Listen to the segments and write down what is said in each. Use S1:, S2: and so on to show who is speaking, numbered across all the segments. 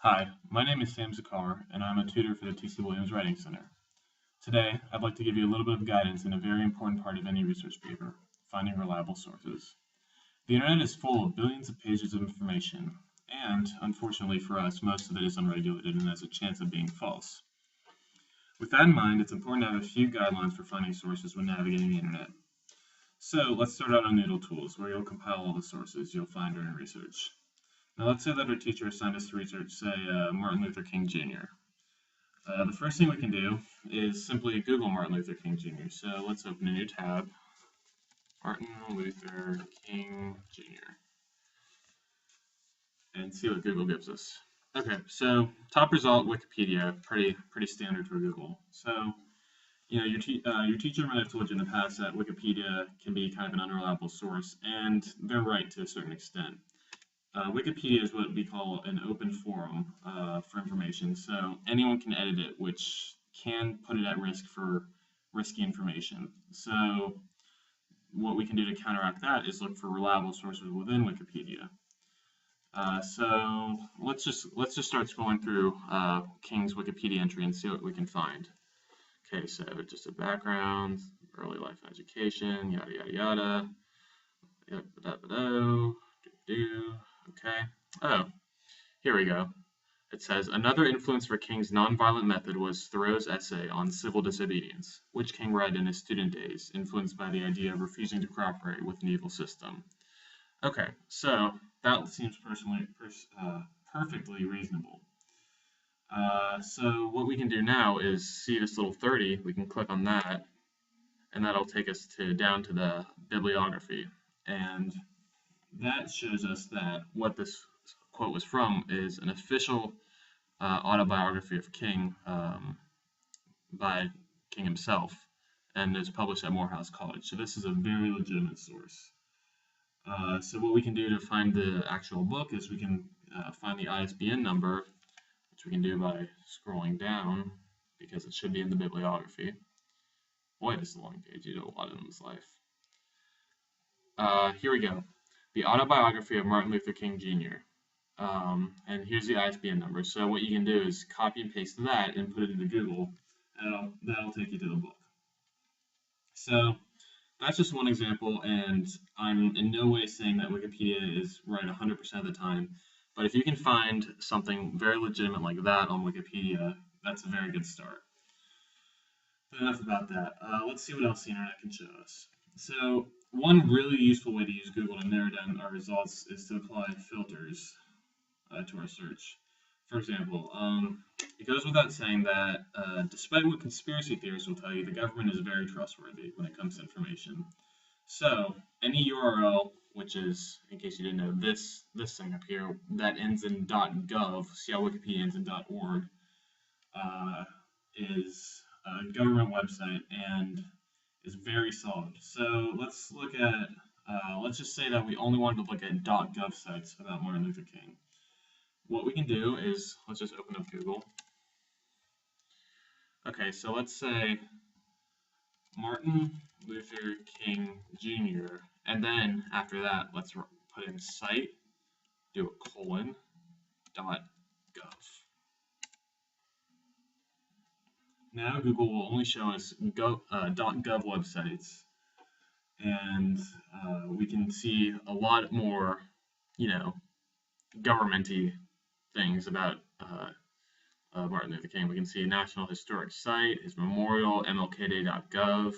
S1: Hi, my name is Sam Zakar, and I'm a tutor for the T.C. Williams Writing Center. Today, I'd like to give you a little bit of guidance in a very important part of any research paper, finding reliable sources. The internet is full of billions of pages of information, and, unfortunately for us, most of it is unregulated and has a chance of being false. With that in mind, it's important to have a few guidelines for finding sources when navigating the internet. So, let's start out on Noodle Tools, where you'll compile all the sources you'll find during research. Now, let's say that our teacher assigned us to research, say, Martin Luther King Jr. The first thing we can do is simply Google Martin Luther King Jr. So let's open a new tab, Martin Luther King Jr., and see what Google gives us. Okay, so top result, Wikipedia, pretty standard for Google. So your teacher might have told you in the past that Wikipedia can be kind of an unreliable source, and they're right to a certain extent. Wikipedia is what we call an open forum for information, so anyone can edit it, which can put it at risk for risky information. So what we can do to counteract that is look for reliable sources within Wikipedia. So let's just start scrolling through King's Wikipedia entry and see what we can find. Okay, so just a background, early life education, yada yada yada. Okay. Oh, here we go. It says another influence for King's nonviolent method was Thoreau's essay on civil disobedience, which King read in his student days, influenced by the idea of refusing to cooperate with an evil system. Okay, so that seems perfectly reasonable. So what we can do now is see this little 30. We can click on that, and that'll take us down to the bibliography, and that shows us that what this quote was from is an official autobiography of King by King himself, and is published at Morehouse College. So this is a very legitimate source. So what we can do to find the actual book is we can find the ISBN number, which we can do by scrolling down, because it should be in the bibliography. Boy, this is a long page. You do a lot in this life. Here we go. The Autobiography of Martin Luther King Jr. And here's the ISBN number. So what you can do is copy and paste that and put it into Google, and that'll take you to the book. So that's just one example, and I'm in no way saying that Wikipedia is right 100% of the time. But if you can find something very legitimate like that on Wikipedia, that's a very good start. But enough about that. Let's see what else the internet can show us. So one really useful way to use Google to narrow down our results is to apply filters to our search. For example, it goes without saying that despite what conspiracy theorists will tell you, the government is very trustworthy when it comes to information. So any URL, which is, in case you didn't know, this thing up here that ends in .gov, see how Wikipedia ends in .org, is a government website and is very solid. So let's look at, let's just say that we only wanted to look at .gov sites about Martin Luther King. What we can do is, let's just open up Google. Okay, so let's say Martin Luther King Jr. And then after that, let's put in site, do a colon, .gov. Now Google will only show us .gov websites, and we can see a lot more, governmenty things about Martin Luther King. We can see a National Historic Site, his memorial, MLKday.gov,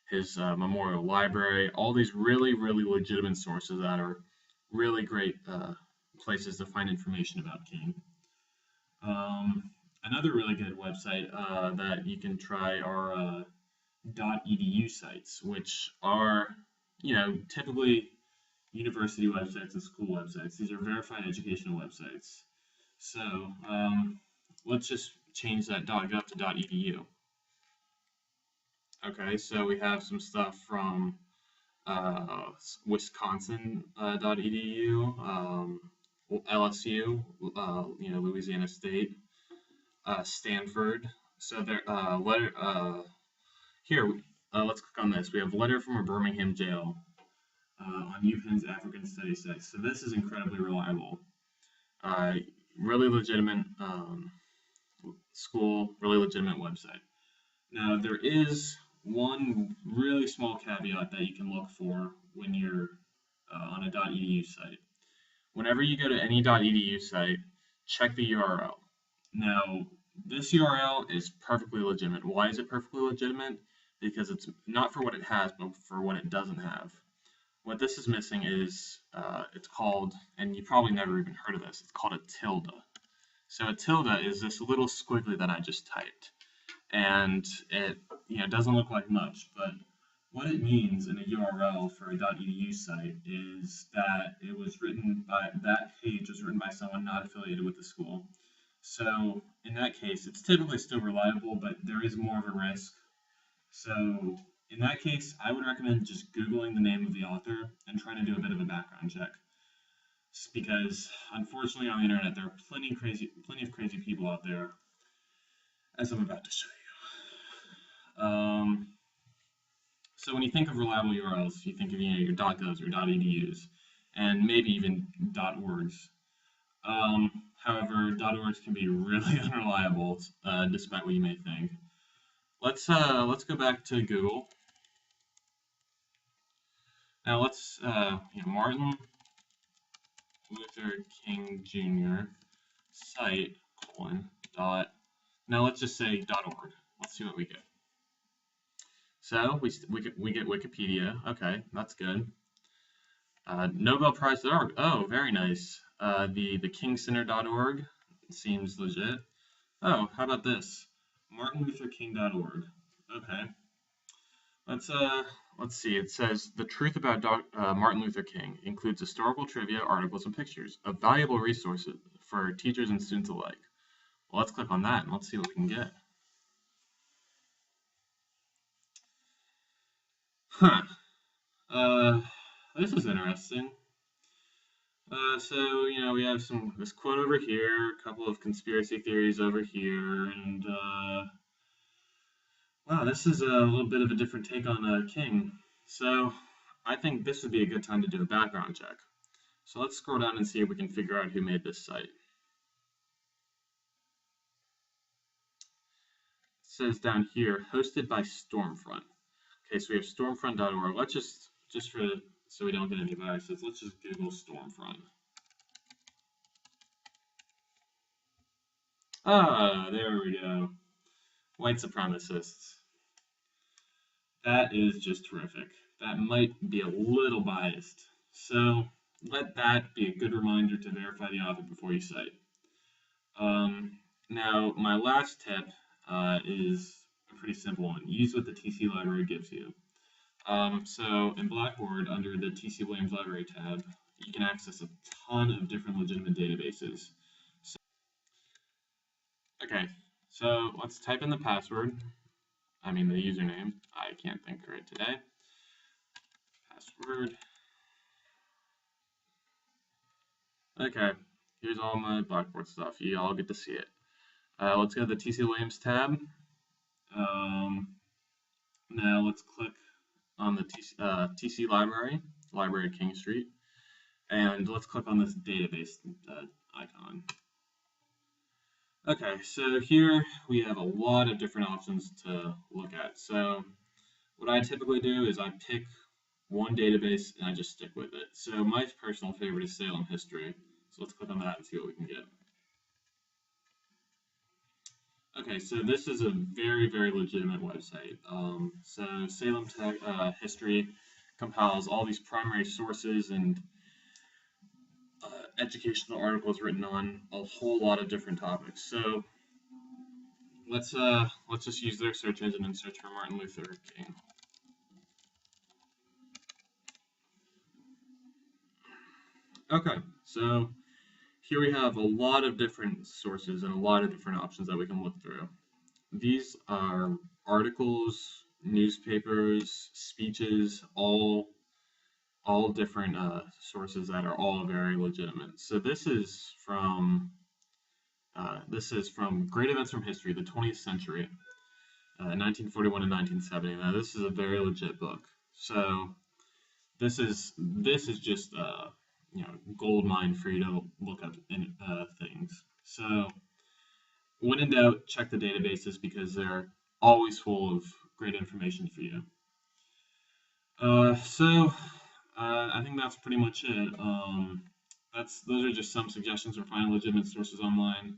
S1: his memorial library, all these really, really legitimate sources that are really great places to find information about King. Another really good website that you can try are .edu sites, which are, typically university websites and school websites. These are verified educational websites. So let's just change that .gov to .edu. Okay, so we have some stuff from Wisconsin.edu, LSU, Louisiana State, Stanford. So there, here, let's click on this. We have letter from a Birmingham jail on UPenn's African Studies site. So this is incredibly reliable. really legitimate school, really legitimate website. Now, there is one really small caveat that you can look for when you're on a .edu site. Whenever you go to any .edu site, check the URL. Now, this URL is perfectly legitimate. Why is it perfectly legitimate? Because it's not for what it has, but for what it doesn't have. What this is missing is, it's called, and you probably never even heard of this, it's called a tilde. So a tilde is this little squiggly that I just typed. And it doesn't look like much, but what it means in a URL for a .edu site is that that page was written by someone not affiliated with the school. So in that case, it's typically still reliable, but there is more of a risk. So in that case, I would recommend just Googling the name of the author and trying to do a bit of a background check. Because unfortunately on the internet, there are plenty of crazy people out there, as I'm about to show you. So when you think of reliable URLs, you think of your .govs or .edus, and maybe even .orgs. However, .orgs can be really unreliable, despite what you may think. Let's go back to Google. Now let's Martin Luther King Jr. site : dot. Now let's just say .org. Let's see what we get. So we get Wikipedia. Okay, that's good. Nobelprize.org. Oh, very nice. The kingcenter.org seems legit. Oh, how about this? martinlutherking.org. Okay. Let's see. It says the truth about Martin Luther King includes historical trivia, articles, and pictures, a valuable resource for teachers and students alike. Well, let's click on that and let's see what we can get. Huh. This is interesting. So we have this quote over here, a couple of conspiracy theories over here, and wow, this is a little bit of a different take on King. So I think this would be a good time to do a background check. So let's scroll down and see if we can figure out who made this site. It says down here, hosted by Stormfront. Okay, so we have stormfront.org. Let's just so we don't get any biases, let's just Google Stormfront. Ah, there we go. White supremacists. That is just terrific. That might be a little biased. So let that be a good reminder to verify the author before you cite. Now, my last tip is a pretty simple one. Use what the TC library gives you. So in Blackboard, under the TC Williams Library tab, you can access a ton of different legitimate databases. Okay, so let's type in the password. I mean the username. I can't think right today. Password. Okay, here's all my Blackboard stuff. You all get to see it. Let's go to the TC Williams tab. Now let's click on the TC Library at King Street, and let's click on this database icon. Okay, so here we have a lot of different options to look at. So what I typically do is I pick one database and I just stick with it. So my personal favorite is Salem History. So let's click on that and see what we can get. Okay, so this is a very, very legitimate website. So Salem History compiles all these primary sources and educational articles written on a whole lot of different topics. So let's just use their search engine and search for Martin Luther King. Okay, so here we have a lot of different sources and a lot of different options that we can look through. These are articles, newspapers, speeches, all different sources that are all very legitimate. So this is from Great Events from History, the 20th Century, 1941 and 1970. Now this is a very legit book. So this is just gold mine for you to look up things. So when in doubt, check the databases because they're always full of great information for you. I think that's pretty much it. Those are just some suggestions for finding legitimate sources online.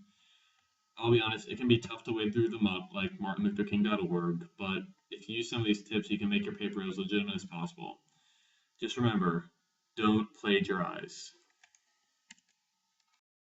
S1: I'll be honest, it can be tough to wade through them up, like martinlutherking.org, but if you use some of these tips, you can make your paper as legitimate as possible. Just remember, don't plagiarize.